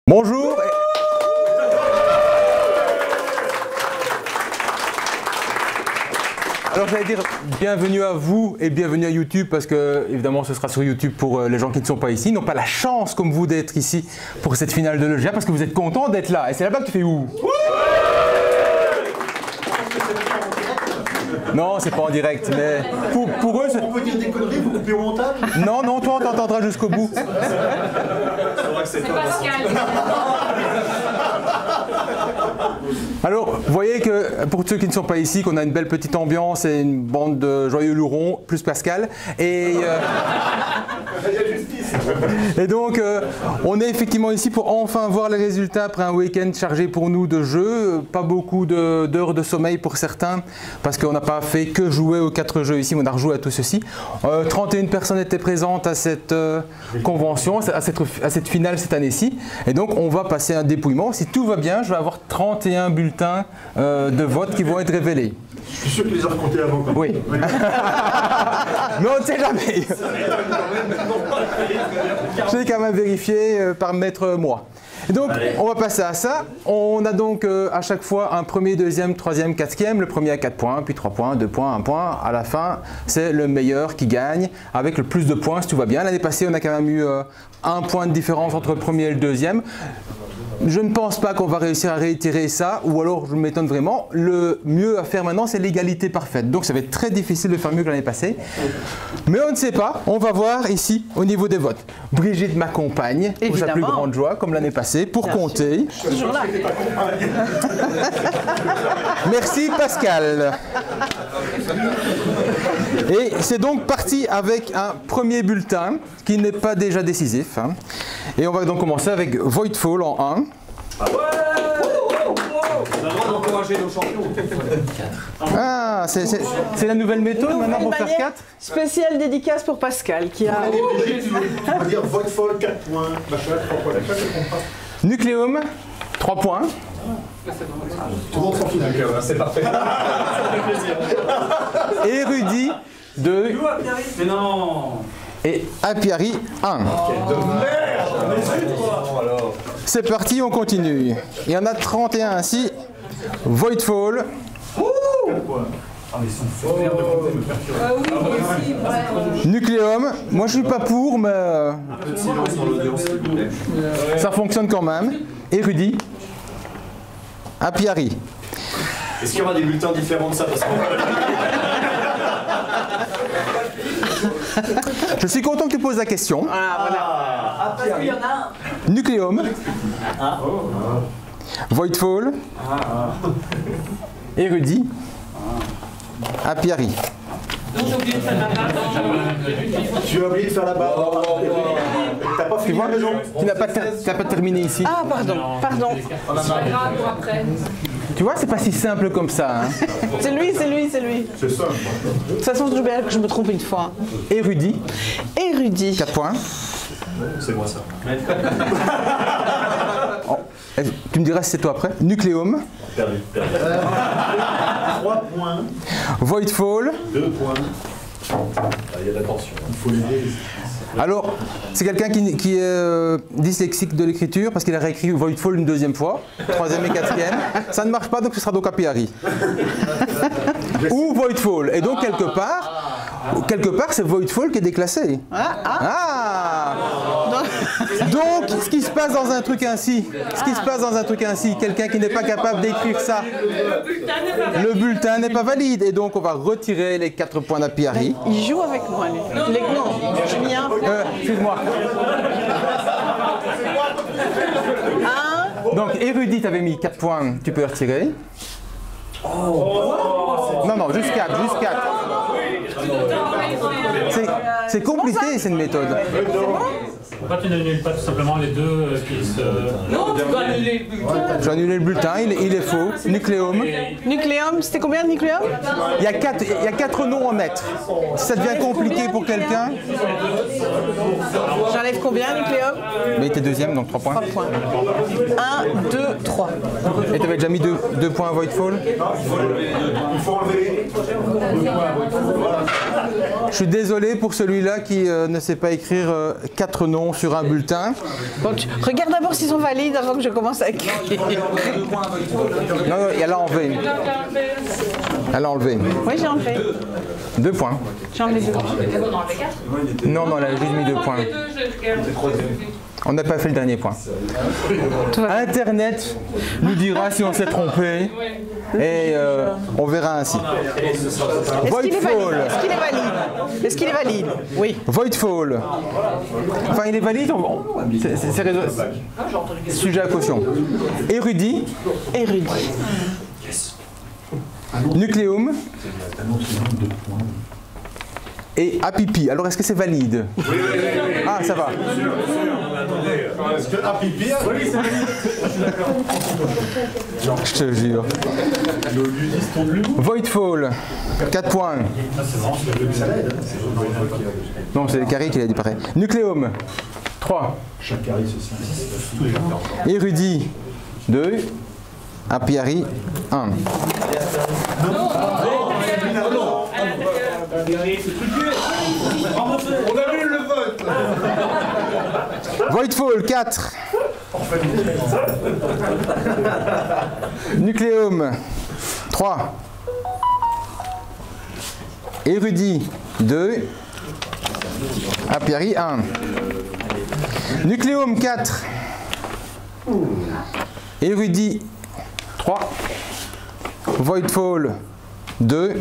Bonjour. Alors j'allais dire bienvenue à vous et bienvenue à YouTube parce que évidemment ce sera sur YouTube pour les gens qui ne sont pas ici, n'ont pas la chance comme vous d'être ici pour cette finale de l'EGA parce que vous êtes contents d'être là. Et c'est là-bas que tu fais ouh. Non, c'est pas en direct, mais pour eux... On peut dire des conneries, vous coupez au montage? Non, non, toi on t'entendra jusqu'au bout. C'est Pascal. Alors, vous voyez que pour ceux qui ne sont pas ici, qu'on a une belle petite ambiance et une bande de joyeux lurons, plus Pascal. Et donc, on est effectivement ici pour enfin voir les résultats après un week-end chargé pour nous de jeux. Pas beaucoup d'heures de sommeil pour certains, parce qu'on n'a pas fait que jouer aux 4 jeux ici, on a rejoué à tout ceci. 31 personnes étaient présentes à cette convention, à cette finale cette année-ci. Et donc, on va passer un dépouillement. Si tout va bien, je vais avoir 31 bulletins de vote qui vont être révélés. Je suis sûr que tu les as racontés avant. Quoi. Oui. Mais on ne sait jamais. J'ai quand même vérifié par maître moi. Et donc, on va passer à ça. On a donc à chaque fois un premier, deuxième, troisième, quatrième. Le premier à 4 points, puis 3 points, 2 points, 1 point. À la fin, c'est le meilleur qui gagne avec le plus de points si tout va bien. L'année passée, on a quand même eu 1 point de différence entre le premier et le deuxième. Je ne pense pas qu'on va réussir à réitérer ça, ou alors je m'étonne vraiment. Le mieux à faire maintenant, c'est l'égalité parfaite. Donc ça va être très difficile de faire mieux que l'année passée. Mais on ne sait pas, on va voir ici au niveau des votes. Brigitte m'accompagne pour sa plus grande joie, comme l'année passée, pour compter. Je suis toujours là. Merci Pascal. Et c'est donc parti avec un premier bulletin qui n'est pas déjà décisif. Hein. Et on va donc commencer avec Voidfall en 1. Ah, c'est la nouvelle méthode maintenant pour faire 4. Spéciale dédicace pour Pascal qui a... On va dire Voidfall 4 points, machin 3 points. Nucleum 3 points. Tout le monde s'en fout. C'est parfait. Érudit 2. Mais non. Et Apiari 1. C'est parti, on continue. Il y en a 31 ainsi. Voidfall. Nucleum. Moi je suis pas pour, mais ça fonctionne quand même. Érudit. Apiari. Est-ce qu'il y aura des bulletins différents de ça parce que... Je suis content que tu poses la question. Ah, voilà. Il y en a un. Nucleum. Voidfall. Érudit. Apiari. Donc j'ai oublié de faire la barre. Tu as oublié de faire la barre. T'as pas Tu fini vois, la maison. tu n'as pas terminé ici. Ah, pardon, pardon. C'est pas grave pour après. Tu vois, c'est pas si simple comme ça. Hein. C'est lui, c'est lui, c'est lui. C'est ça. De toute façon, je dois que je me trompe une fois. Érudit. Érudit. 4 points. C'est moi ça. Oh, tu me diras si c'est toi après. Nucleum. Perdu. 3 points, Voidfall. 2 points. Il y a de la tension. Il faut l'aider. Alors, c'est quelqu'un qui est dyslexique de l'écriture parce qu'il a réécrit Voidfall une deuxième fois, troisième et quatrième. Ça ne marche pas, donc ce sera donc Apiari. Ou Voidfall. Et donc, quelque part, c'est Voidfall qui est déclassé. Ah. Donc, ce qui se passe dans un truc ainsi, quelqu'un qui n'est pas capable d'écrire ça, le bulletin n'est pas valide. Et donc, on va retirer les 4 points d'Apiari. Il joue avec moi, lui. Non, j'ai mis un point. Excuse-moi. Donc, Érudit, tu avais mis 4 points, tu peux retirer. Non, juste 4, juste 4. C'est compliqué, cette méthode. Pourquoi tu n'annules pas tout simplement les deux qui se... Non, tu dois annuler le bulletin. J'ai annulé le bulletin, il est faux. Nucléum. Nucléum, c'était combien de nucléum? Il y a 4 noms à mettre. Si ça devient compliqué pour quelqu'un, J'enlève J'enlève combien, Nucléum? Mais t'es deuxième, donc 3 points. 3 points. 1, 2, 3. Et t'avais déjà mis 2 points à Voidfall. Il faut enlever. Je suis désolé pour celui-là qui ne sait pas écrire 4 noms sur un bulletin. Bon, regarde d'abord s'ils sont valides avant que je commence à écrire. Non, elle a enlevé. Elle a enlevé. Oui, j'ai enlevé. 2 points. J'ai enlevé 2. Non, non, elle a juste mis 2 points. On n'a pas fait le dernier point. Internet nous dira si on s'est trompé. Et on verra ainsi. Est-ce qu'il est valide? Est-ce qu'il est valide? Est-ce qu'il est valide? Oui. Voidfall. Enfin, il est valide. C'est sujet à caution. Érudit. Érudit. Nucléum. Et Apipi. Alors, est-ce que c'est valide? Ah, ça va. Est-ce que Apipi a... Oui, c'est valide. Je te jure. Voidfall. 4 points. Non, c'est le carré qui l'a dit pareil. Nucléum. 3. Chaque carré, c'est 5. Érudit. 2. Apiari. 1. On annule le vote. Voidfall 4. Nucléum 3. Érudit 2. Apiari 1. Nucléum 4. Érudit 3. Voidfall 2.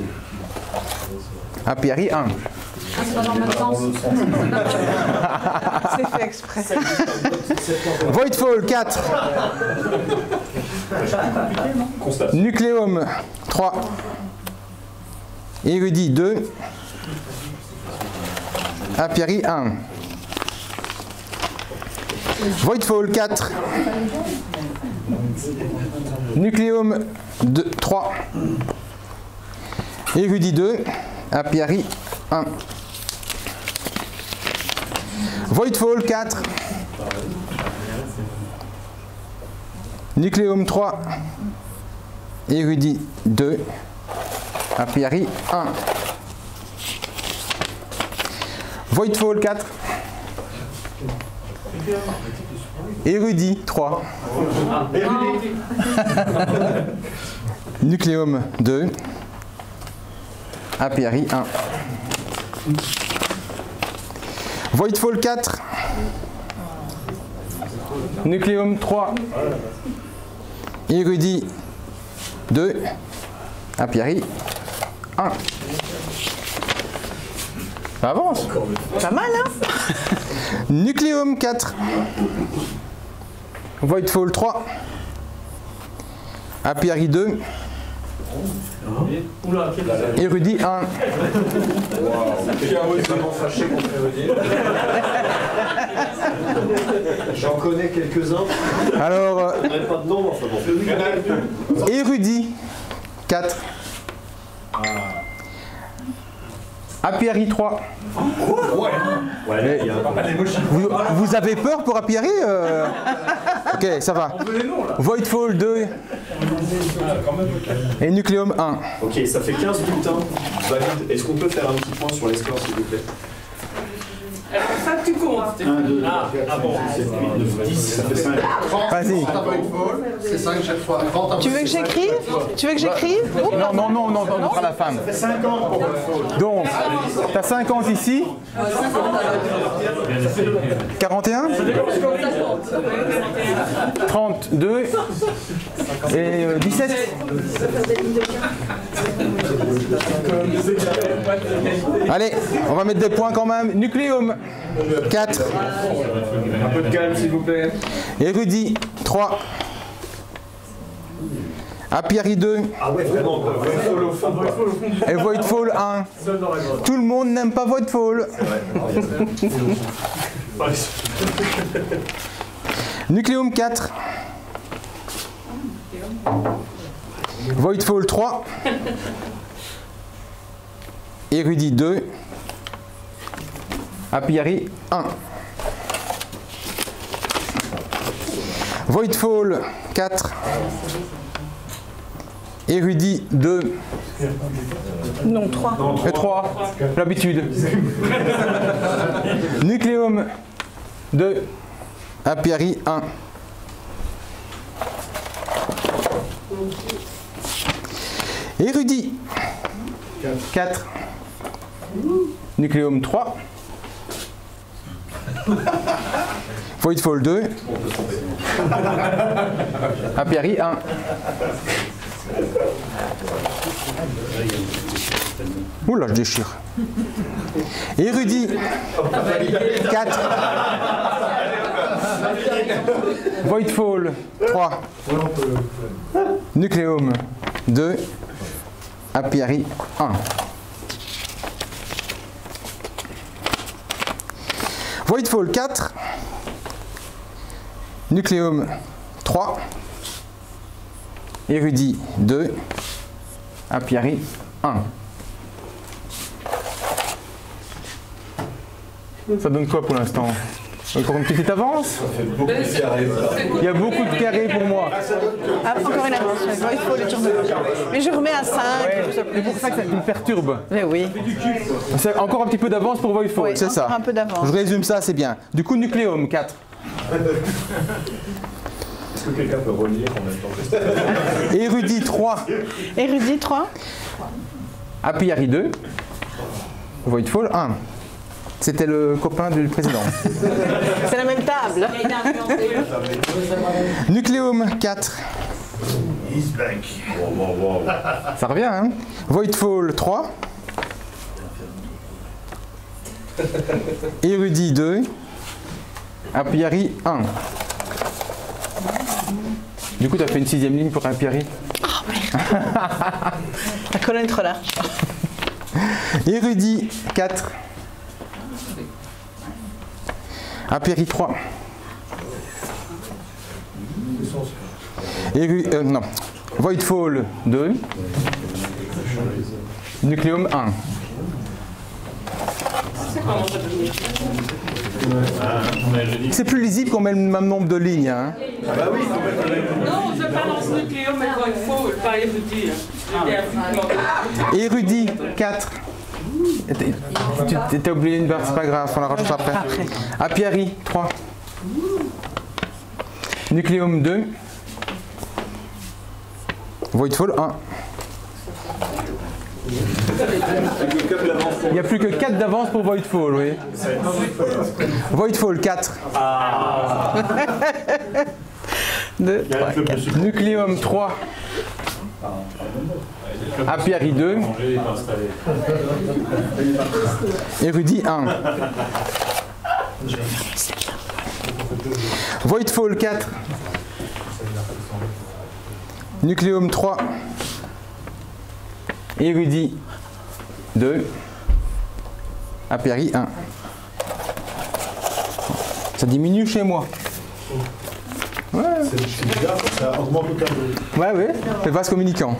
Apiari 1. C'est pas dans le même sens. C'est fait exprès. Voidfall 4. Nucléum 3. Érudit 2. Apiari 1. Voidfall 4. Nucléum 2, 3. Érudit 2. Apiari 1. Voidfall 4. Nucléum 3. Érudit 2. Apiari 1. Voidfall 4. Érudit 3. Nucléum 2. Apiari 1. Voidfall 4. Nucléum 3. Érudit 2. Apiari 1. Ça avance. Pas mal, hein? Nucléum 4. Voidfall 3. Apiari 2. Érudit 1. Quelqu'un est vraiment fâché contre Érudit. J'en connais quelques-uns. Alors, Je ne pas de nom, enfin bon. Érudit 4. Apiari 3. Ouais, il y a un... Vous avez peur pour Apiari Ok, ça va. Voidfall 2. Et Nucléum 1. Ok, ça fait 15 bulletins valides. Est-ce qu'on peut faire un petit point sur les scores, s'il vous plaît? Ça que tu comptes. 1, 2, 3, 4, 5, 6, 7, 8, 9, 10, ça fait 5. Vas-y. C'est 5 chaque fois. 30 Tu veux que j'écrive? Tu veux que j'écrive? Non, on fera la fin. Ça fait 50 pour Voidfall. Donc, t'as 50 ici. 41. 32. Et 17. Allez, on va mettre des points quand même. Nucléum 4. Un peu de calme, s'il vous plaît. Érudit 3. Apiari 2. Ah ouais, vraiment, quoi. Voidfall au fond, quoi. Et Voidfall 1. Tout le monde n'aime pas Voidfall. Nucléum 4. Voidfall 3. Érudit 2. Apiari 1. Voidfall 4. Érudit 2. Non, 3. 3. L'habitude. Nucléum 2. Apiari 1. Érudit 4. Nucléum 3. Voidfall 2. Apiari 1. Oula, je déchire. Érudit 4. Voidfall 3. Nucléum 2. Apiari 1. Voidfall 4. Nucléum 3. Érudit 2. Apiari 1. Ça donne quoi pour l'instant? Encore une petite avance? Il y a beaucoup de carrés pour moi. Ah, encore une avance, il faut le tourner. Mais je remets à 5. C'est pour ça que ça me perturbe. Mais oui. C'est encore un petit peu d'avance pour Voidfall, Oui, c'est ça. encore un peu d'avance. Je résume ça, c'est bien. Du coup, Nucléum 4. Est-ce que quelqu'un peut relire en même temps? Érudit 3. Érudit 3. Apiari 2. Voidfall 1. C'était le copain du président. C'est la même table. Nucléum 4. Ça revient, hein? Voidfall 3. Érudit 2. Apiari 1. Du coup, tu as fait une 6e ligne pour Apiari. Oh merde. La colonne est trop large. Érudit 4. Apiari 3. Non. Voidfall 2. Nucléum 1. C'est plus lisible qu'on met le même nombre de lignes. Hein. Non, je balance Nucléum et Voidfall, pas érudit. Érudit 4. Tu t'es oublié une barre, c'est pas grave, on la rajoute après. Apiari 3. Nucléum 2. Voidfall 1. Il n'y a plus que 4 d'avance pour Voidfall, oui. Voidfall 4. 2, 3, 4. Nucléum 3. Apiari 2. Érudit 1. Voidfall 4. Nucléum 3. Érudit 2. Apiari 1. Ça diminue chez moi. Ouais. C'est bizarre, ça augmente le tableau. Ouais, oui, c'est vase communicant.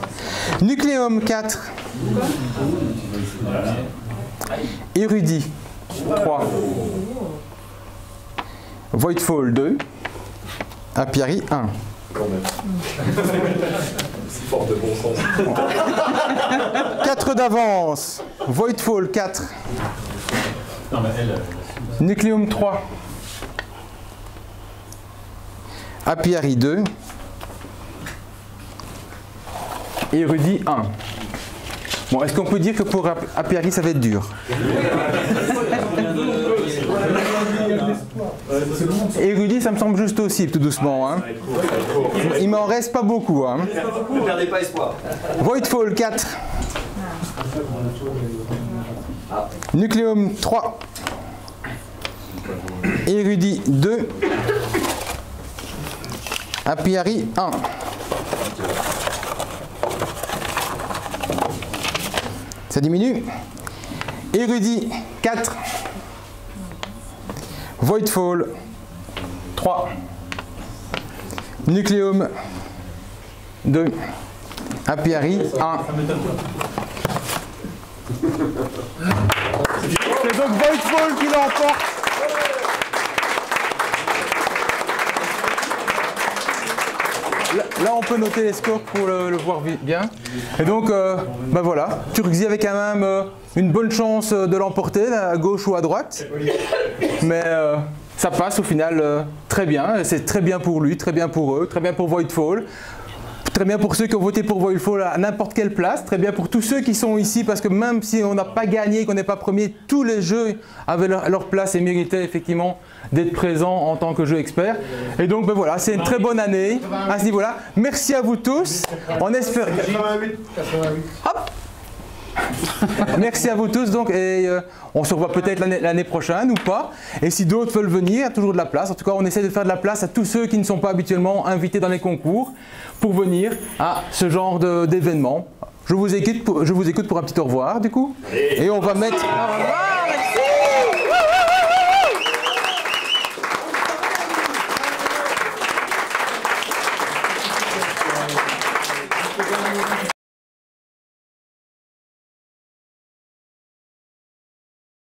Nucléum 4. Érudit 3. Voidfall 2. Apiari 1. Quand même. C'est fort de bon sens. 4 d'avance. Voidfall 4. Nucléum 3. Apiari 2. Érudit 1. Bon, est-ce qu'on peut dire que pour Apiari, ça va être dur? Érudit, ça me semble juste aussi, tout doucement. Hein. Il m'en reste pas beaucoup. Hein. Ne perdez pas espoir. Voidfall 4. Nucléum 3. Érudit 2. Apiari 1. Ça diminue. Érudit 4. Voidfall 3. Nucléum 2. Apiari 1. C'est donc Voidfall qui l'emporte. là on peut noter les scores pour le voir bien. Et donc, ben voilà, Turkzy avait quand même une bonne chance de l'emporter, à gauche ou à droite. Mais ça passe au final très bien. C'est très bien pour lui, très bien pour eux, très bien pour Voidfall. Très bien pour ceux qui ont voté pour Voidfall à n'importe quelle place, très bien pour tous ceux qui sont ici, parce que même si on n'a pas gagné, qu'on n'est pas premier, tous les jeux avaient leur place et méritaient effectivement d'être présents en tant que jeu expert. Et donc ben voilà, c'est une très bonne année à ce niveau-là. Merci à vous tous. On espère... 88. Hop. Merci à vous tous donc, et on se revoit peut-être l'année prochaine ou pas. Et si d'autres veulent venir, il y a toujours de la place. En tout cas, on essaie de faire de la place à tous ceux qui ne sont pas habituellement invités dans les concours pour venir à ce genre d'événement. Je vous écoute pour un petit au revoir du coup. Et on va mettre... Au revoir.